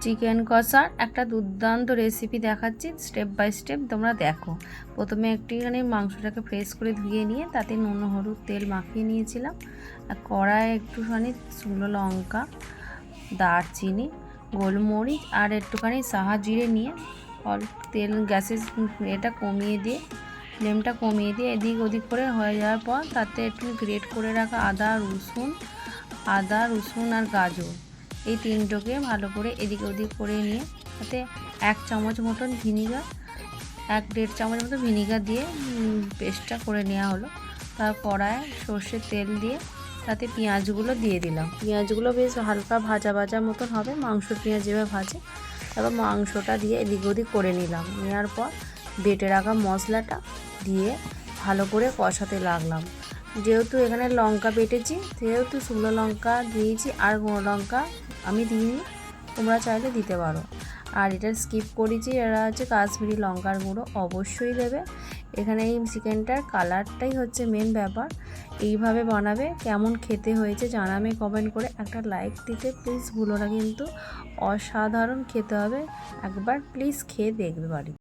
Chicken কষার একটা দুর্দান্ত রেসিপি দেখাচ্ছি, স্টেপ বাই স্টেপ তোমরা দেখো। প্রথমে একটুখানি মাংসটাকে ফ্রেশ করে ধুয়ে নিয়ে তাতে নুন হলুদ তেল মাখিয়ে নিয়েছিলাম। আর কড়ায় একটুখানি শুকনো লঙ্কা, দারচিনি, গোলমরিচ আর একটুখানি সাহা জিরে নিয়ে অল্প তেল গ্যাসের এটা কমিয়ে দিয়ে ফ্লেমটা কমিয়ে দিয়ে এদিক ওদিক করে হয়ে যাওয়ার পর তাতে একটু গ্রেট করে রাখা আদা রসুন আর গাজর এই তিনটোকে ভালো করে এদিক ওদিক করে নিয়ে তাতে 1 চামচ মতন ভিনিগার 1-1.5 চামচ মতো ভিনিগার দিয়ে পেস্টটা করে নেওয়া হলো। তার কড়ায় সর্ষের তেল দিয়ে তাতে পেঁয়াজগুলো দিয়ে দিলাম। পেঁয়াজগুলো বেশ হালকা ভাজা ভাজা মতন হবে, মাংসর পেঁয়াজ যেভাবে ভাজে। তারপর মাংসটা দিয়ে এদিক ওদিক করে নিলাম। নেওয়ার পর বেটে রাখা মশলাটা দিয়ে ভালো করে কষাতে লাগলাম। যেহেতু এখানে লঙ্কা বেটেছি সেহেতু শুকনো লঙ্কা দিয়েছি, আর গুঁড়ো লঙ্কা আমি দিইনি, তোমরা চাইলে দিতে পারো। আর এটা স্কিপ করেছি, এটা হচ্ছে কাশ্মীরি লঙ্কার গুঁড়ো, অবশ্যই দেবে। এখানে এই চিকেনটার কালারটাই হচ্ছে মেন ব্যাপার। এইভাবে বানাবে, কেমন খেতে হয়েছে জানাবে কমেন্ট করে, একটা লাইক দিতে প্লিজ ভুলো না কিন্তু। অসাধারণ খেতে হবে, একবার প্লিজ খেয়ে দেখবে বাড়ি।